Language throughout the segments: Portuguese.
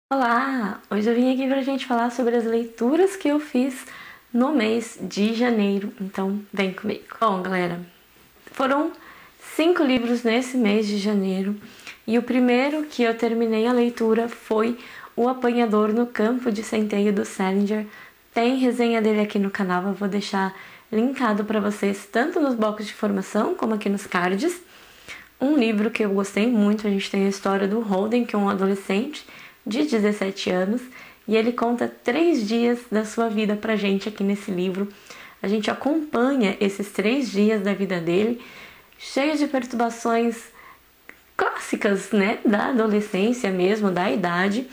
Olá! Hoje eu vim aqui pra gente falar sobre as leituras que eu fiz no mês de janeiro, então vem comigo. Bom, galera, foram 5 livros nesse mês de janeiro e o primeiro que eu terminei a leitura foi O Apanhador no Campo de Centeio do Salinger. Tem resenha dele aqui no canal, eu vou deixar linkado para vocês tanto nos blocos de informação como aqui nos cards. Um livro que eu gostei muito, a gente tem a história do Holden, que é um adolescente de 17 anos, e ele conta 3 dias da sua vida pra gente aqui nesse livro. A gente acompanha esses 3 dias da vida dele, cheio de perturbações clássicas, né, da adolescência mesmo, da idade.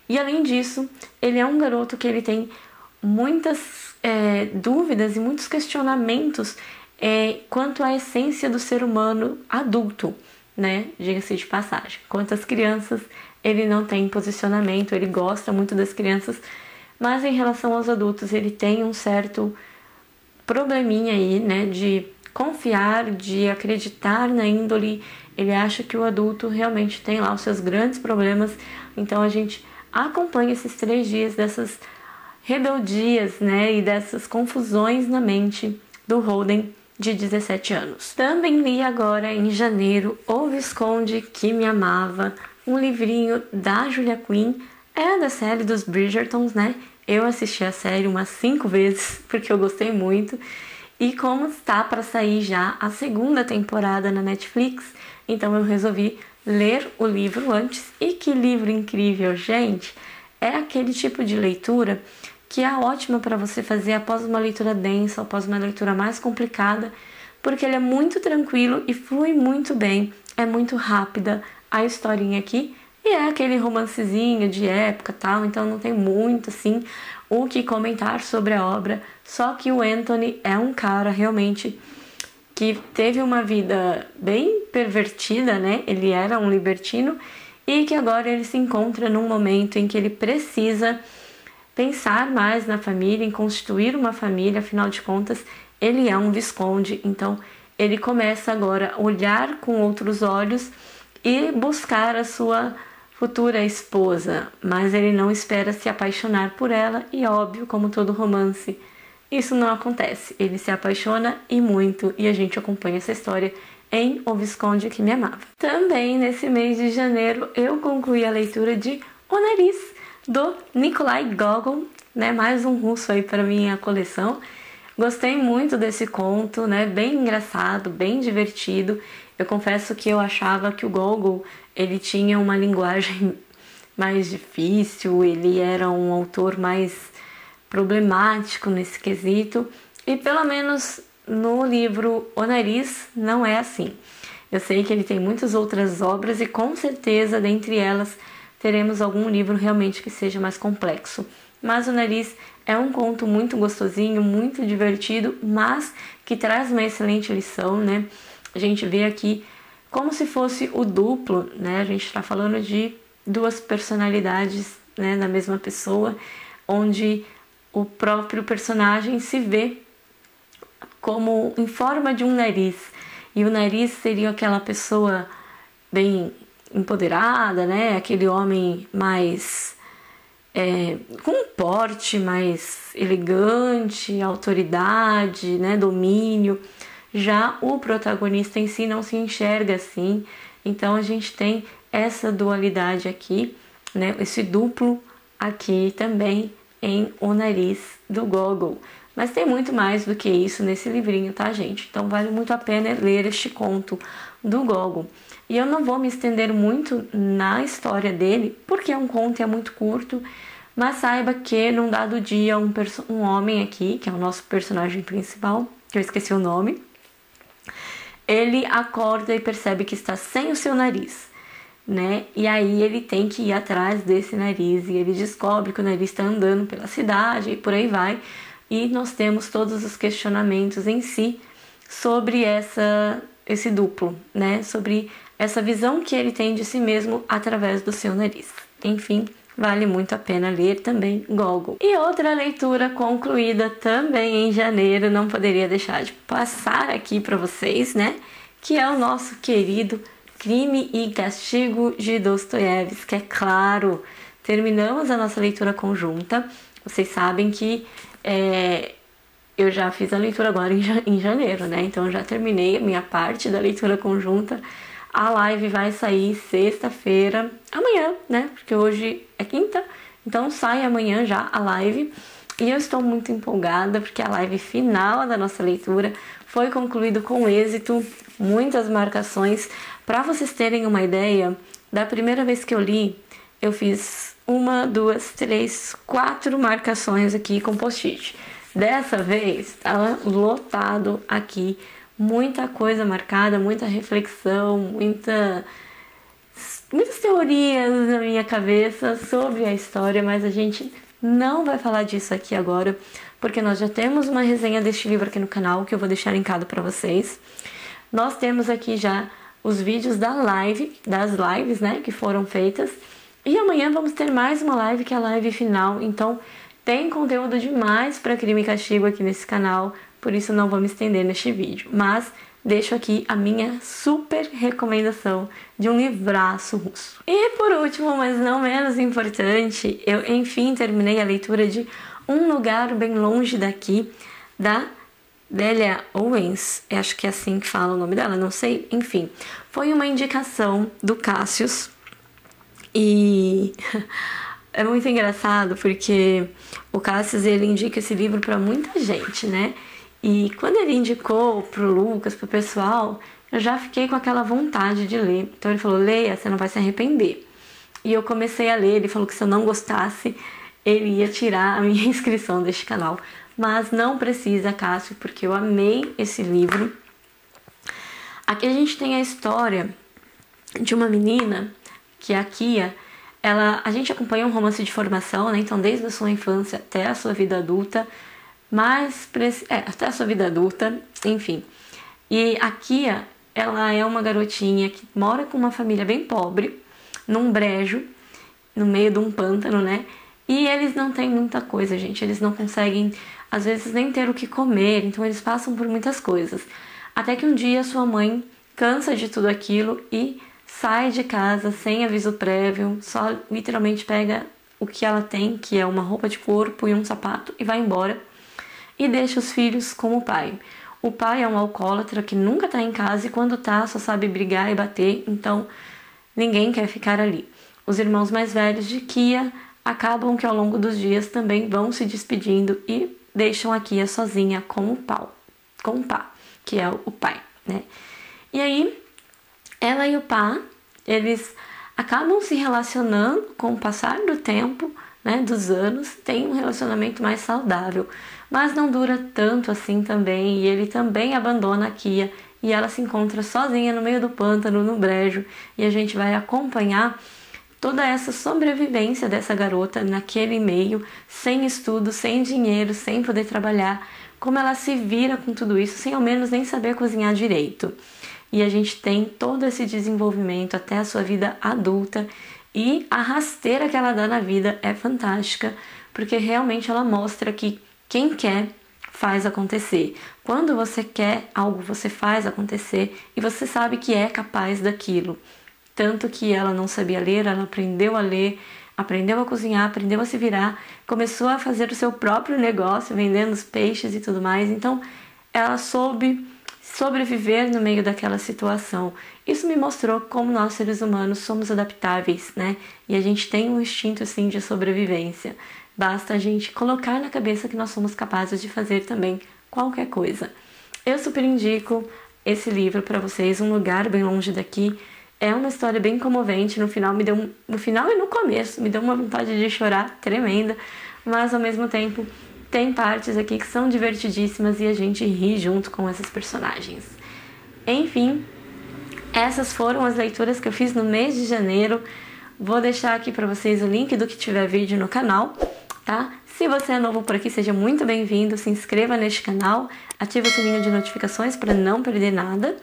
E além disso, ele é um garoto que ele tem muitas dúvidas e muitos questionamentos quanto à essência do ser humano adulto, né? Diga-se de passagem. Quantas crianças ele não tem posicionamento, ele gosta muito das crianças, mas em relação aos adultos ele tem um certo probleminha aí, né? De confiar, de acreditar na índole. Ele acha que o adulto realmente tem lá os seus grandes problemas. Então a gente acompanha esses 3 dias dessas rebeldias, né? E dessas confusões na mente do Holden, de 17 anos. Também li agora em janeiro O Visconde que Me Amava, um livrinho da Julia Quinn, é da série dos Bridgertons, né? Eu assisti a série umas 5 vezes porque eu gostei muito. E como está para sair já a 2ª temporada na Netflix, então eu resolvi ler o livro antes. E que livro incrível, gente! É aquele tipo de leitura que é ótima para você fazer após uma leitura densa, após uma leitura mais complicada, porque ele é muito tranquilo e flui muito bem, é muito rápida a historinha aqui, e é aquele romancezinho de época tal, então não tem muito assim o que comentar sobre a obra, só que o Anthony é um cara realmente que teve uma vida bem pervertida, né? Ele era um libertino e que agora ele se encontra num momento em que ele precisa pensar mais na família, em constituir uma família, afinal de contas, ele é um visconde, então ele começa agora a olhar com outros olhos e buscar a sua futura esposa, mas ele não espera se apaixonar por ela e, óbvio, como todo romance, isso não acontece. Ele se apaixona e muito, e a gente acompanha essa história em O Visconde que Me Amava. Também nesse mês de janeiro eu concluí a leitura de O Nariz, do Nikolai Gogol, né? Mais um russo aí para minha coleção. Gostei muito desse conto, né? Bem engraçado, bem divertido. Eu confesso que eu achava que o Gogol, ele tinha uma linguagem mais difícil, ele era um autor mais problemático nesse quesito, e pelo menos no livro O Nariz não é assim. Eu sei que ele tem muitas outras obras e com certeza dentre elas teremos algum livro realmente que seja mais complexo. Mas O Nariz é um conto muito gostosinho, muito divertido, mas que traz uma excelente lição, né? A gente vê aqui como se fosse o duplo, né? A gente está falando de 2 personalidades, né, da mesma pessoa, onde o próprio personagem se vê como em forma de um nariz. E o nariz seria aquela pessoa bem empoderada, né? Aquele homem mais com um porte mais elegante, autoridade, né? Domínio. Já o protagonista em si não se enxerga assim. Então a gente tem essa dualidade aqui, né? Esse duplo aqui também em O Nariz do Gogol. Mas tem muito mais do que isso nesse livrinho, tá, gente? Então vale muito a pena ler este conto do Gogol. E eu não vou me estender muito na história dele, porque é um conto e é muito curto, mas saiba que num dado dia um homem aqui, que é o nosso personagem principal, que eu esqueci o nome, ele acorda e percebe que está sem o seu nariz, né? E aí ele tem que ir atrás desse nariz e ele descobre que o nariz está andando pela cidade e por aí vai. E nós temos todos os questionamentos em si sobre esse duplo, né? Sobre essa visão que ele tem de si mesmo através do seu nariz. Enfim, vale muito a pena ler também Gogol. E outra leitura concluída também em janeiro, não poderia deixar de passar aqui para vocês, né? Que é o nosso querido Crime e Castigo de Dostoiévski, que é claro, terminamos a nossa leitura conjunta. Vocês sabem que eu já fiz a leitura agora em janeiro, né? Então eu já terminei a minha parte da leitura conjunta. A live vai sair sexta-feira, amanhã, né? Porque hoje é quinta, então sai amanhã já a live. E eu estou muito empolgada porque a live final da nossa leitura foi concluída com êxito, muitas marcações. Para vocês terem uma ideia, da primeira vez que eu li, eu fiz 1, 2, 3, 4 marcações aqui com post-it. Dessa vez, estava lotado aqui, muita coisa marcada, muita reflexão, muitas teorias na minha cabeça sobre a história, mas a gente não vai falar disso aqui agora, porque nós já temos uma resenha deste livro aqui no canal, que eu vou deixar linkado para vocês. Nós temos aqui já os vídeos das lives, né, que foram feitas. E amanhã vamos ter mais uma live, que é a live final. Então, tem conteúdo demais para Crime e Castigo aqui nesse canal, por isso não vou me estender neste vídeo. Mas deixo aqui a minha super recomendação de um livraço russo. E por último, mas não menos importante, eu enfim terminei a leitura de Um Lugar Bem Longe Daqui, da Delia Owens. Eu acho que é assim que fala o nome dela, não sei. Enfim, foi uma indicação do Cassius e é muito engraçado porque o Cassius, ele indica esse livro para muita gente, né? E quando ele indicou pro Lucas, pro pessoal, eu já fiquei com aquela vontade de ler. Então ele falou, leia, você não vai se arrepender. E eu comecei a ler, ele falou que se eu não gostasse, ele ia tirar a minha inscrição deste canal. Mas não precisa, Cássio, porque eu amei esse livro. Aqui a gente tem a história de uma menina, que é a Kia. A gente acompanha um romance de formação, né? Então desde a sua infância até a sua vida adulta, até a sua vida adulta, enfim. E a Kia, ela é uma garotinha que mora com uma família bem pobre, num brejo, no meio de um pântano, né? E eles não têm muita coisa, gente. Eles não conseguem, às vezes, nem ter o que comer, então eles passam por muitas coisas. Até que um dia sua mãe cansa de tudo aquilo e sai de casa sem aviso prévio, só literalmente pega o que ela tem, que é uma roupa de corpo e um sapato, e vai embora. E deixa os filhos com o pai. O pai é um alcoólatra que nunca tá em casa e quando tá só sabe brigar e bater, então ninguém quer ficar ali. Os irmãos mais velhos de Kia acabam que ao longo dos dias também vão se despedindo e deixam a Kia sozinha com o Pá, que é o pai, né? E aí, ela e o Pá, eles acabam se relacionando com o passar do tempo, né, dos anos, tem um relacionamento mais saudável, mas não dura tanto assim também, e ele também abandona a Kia e ela se encontra sozinha no meio do pântano, no brejo, e a gente vai acompanhar toda essa sobrevivência dessa garota naquele meio, sem estudo, sem dinheiro, sem poder trabalhar, como ela se vira com tudo isso, sem ao menos nem saber cozinhar direito. E a gente tem todo esse desenvolvimento até a sua vida adulta, e a rasteira que ela dá na vida é fantástica, porque realmente ela mostra que quem quer faz acontecer. Quando você quer algo, você faz acontecer e você sabe que é capaz daquilo. Tanto que ela não sabia ler, ela aprendeu a ler, aprendeu a cozinhar, aprendeu a se virar, começou a fazer o seu próprio negócio, vendendo os peixes e tudo mais. Então, ela soube sobreviver no meio daquela situação. Isso me mostrou como nós, seres humanos, somos adaptáveis, né? E a gente tem um instinto, assim, de sobrevivência. Basta a gente colocar na cabeça que nós somos capazes de fazer também qualquer coisa. Eu super indico esse livro para vocês, Um Lugar Bem Longe Daqui. É uma história bem comovente. No final e no começo me deu uma vontade de chorar tremenda, mas ao mesmo tempo tem partes aqui que são divertidíssimas e a gente ri junto com essas personagens. Enfim, essas foram as leituras que eu fiz no mês de janeiro. Vou deixar aqui para vocês o link do que tiver vídeo no canal, tá? Se você é novo por aqui, seja muito bem-vindo, se inscreva neste canal, ative o sininho de notificações para não perder nada.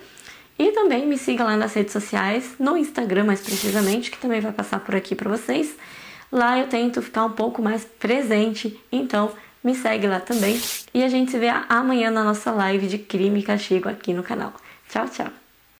E também me siga lá nas redes sociais, no Instagram mais precisamente, que também vai passar por aqui para vocês. Lá eu tento ficar um pouco mais presente, então me segue lá também. E a gente se vê amanhã na nossa live de Crime e Castigo aqui no canal. Tchau, tchau!